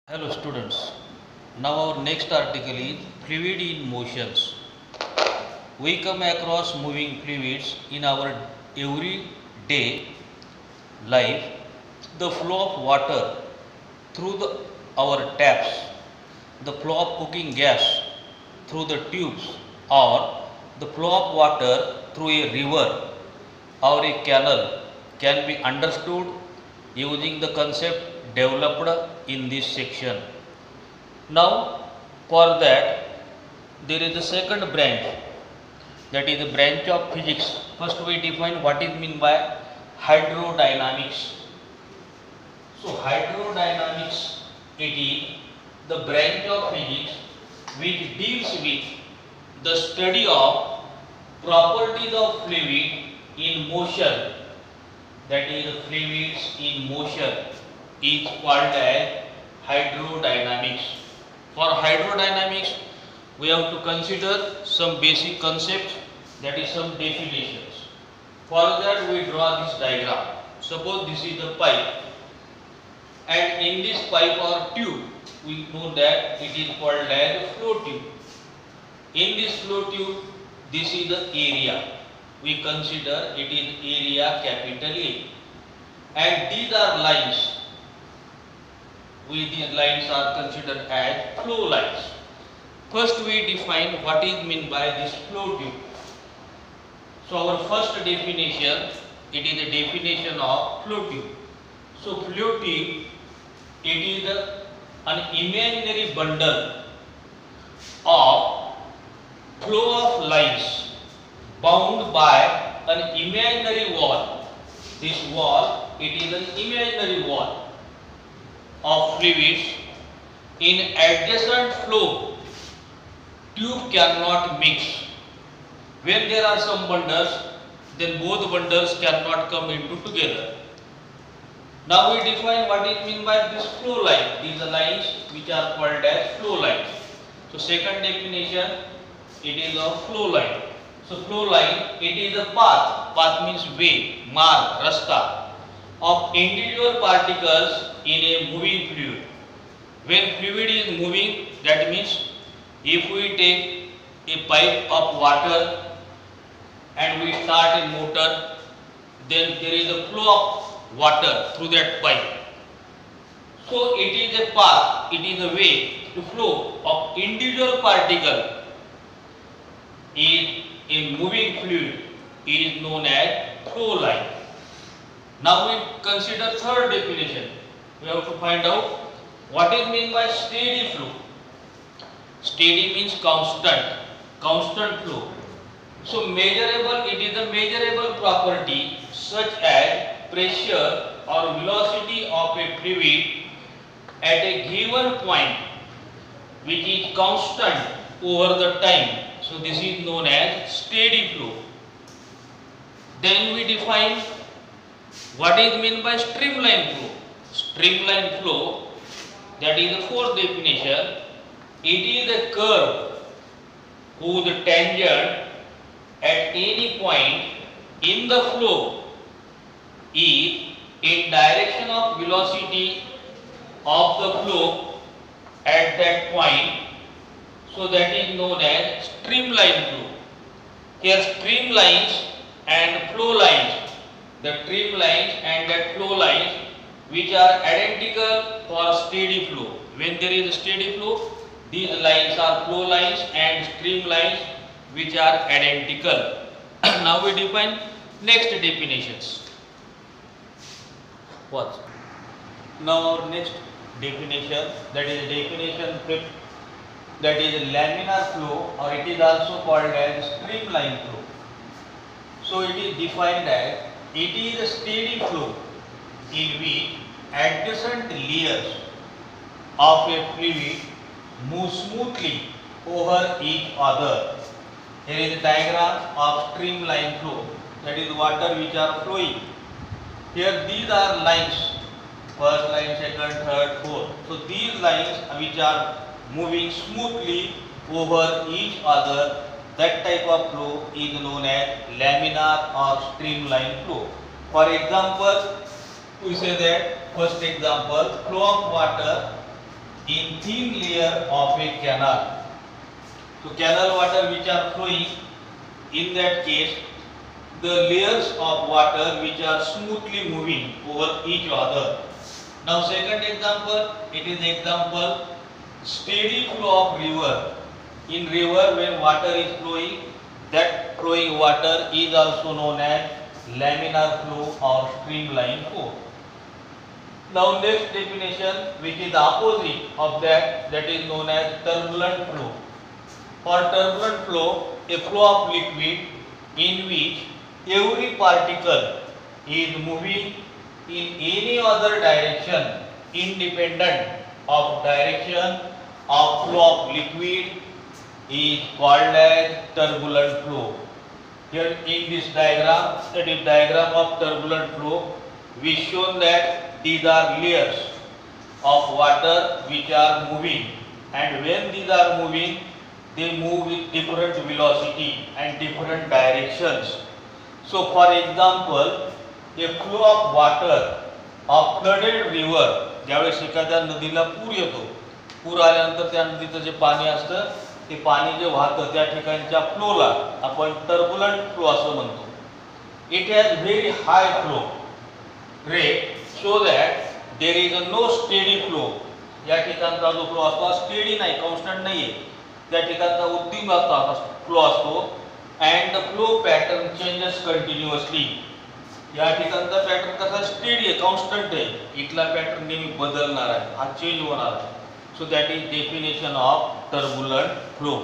Hello students. Now our next article is fluid in motions. We come across moving fluids in our everyday life. The flow of water through our taps, the flow of cooking gas through the tubes, or the flow of water through a river or a canal can be understood using the concept developed in this section. Now, for that, there is a second branch, that is the branch of physics. First, we define what is meant by hydrodynamics. So, hydrodynamics, it is the branch of physics which deals with the study of properties of fluid in motion, that is fluids in motion, is called as hydrodynamics. For hydrodynamics, we have to consider some basic concepts, that is some definitions. For that, we draw this diagram. Suppose this is the pipe, and in this pipe or tube, we know that it is called as flow tube. In this flow tube, this is the area. We consider it is area capital A, and these are lines. These lines are considered as flow lines. First, we define what is meant by this flow tube. So, our first definition, it is the definition of flow tube. So, flow tube, it is an imaginary bundle of flow of lines bound by an imaginary wall. This wall, it is an imaginary wall of fluids in adjacent flow. Tube cannot mix. When there are some bundles, then both bundles cannot come into together. Now we define what is meant by this flow line. These are lines which are called as flow lines. So second definition, it is a flow line. So flow line, it is a path. Path means way, mark, rasta of individual particles in a moving fluid. When fluid is moving, that means if we take a pipe of water and we start a motor, then there is a flow of water through that pipe. So it is a path, it is a way to flow of individual particle in a moving fluid is known as flow line. Now we consider third definition. We have to find out what is meant by steady flow. Steady means constant, constant flow. So measurable, it is a measurable property such as pressure or velocity of a fluid at a given point, which is constant over the time. So this is known as steady flow. Then we define what is meant by streamline flow. Streamline flow, that is the fourth definition. It is a curve whose tangent at any point in the flow is in direction of velocity of the flow at that point. So that is known as streamline flow. Here streamlines and flow lines, the streamlines and that flow lines which are identical for steady flow. When there is a steady flow, these lines are flow lines and streamlines which are identical. Now we define next definitions. What? Now our next definition, that is definition fifth, that is laminar flow, or it is also called as streamline flow. So it is defined as it is a steady flow in which adjacent layers of a fluid move smoothly over each other. Here is a diagram of streamline flow, that is water which are flowing. Here these are lines, first line, second, third, fourth. So these lines which are moving smoothly over each other, that type of flow is known as laminar or streamline flow. For example, we say that first example, flow of water in thin layer of a canal. So canal water which are flowing, in that case the layers of water which are smoothly moving over each other. Now second example, it is example steady flow of river. In river when water is flowing, that flowing water is also known as laminar flow or streamline flow. Now next definition, which is the opposite of that, that is known as turbulent flow. For turbulent flow, a flow of liquid in which every particle is moving in any other direction independent of direction of flow of liquid is called as turbulent flow. Here in this diagram, that is diagram of turbulent flow, we shown that these are layers of water which are moving, and when these are moving, they move with different velocity and different directions. So for example, a flow of water of flooded river, ज्यावेळेस एखाद्या नदीला पूर येतो, पूर आल्यानंतर त्या नदीचं जे पाणी असतं ते पाणी जे वाहतं त्या ठिकाणच्या फ्लोला आपण टर्बुलंट फ्लो असं म्हणतो. It has very high flow rate so that there is no steady flow. या ठिकाणचा जो फ्लो असतो स्टेडी नाही, कॉन्स्टंट नाही आहे, त्या ठिकाणचा उद्दिम फ्लो असतो. And the flow pattern changes continuously. या ठिकाणचा पॅटर्न कसा स्टेडी आहे, कॉन्स्टंट आहे, इथला पॅटर्न नेहमी बदलणार आहे, हा चेंज होणार आहे. So that is definition of turbulent flow.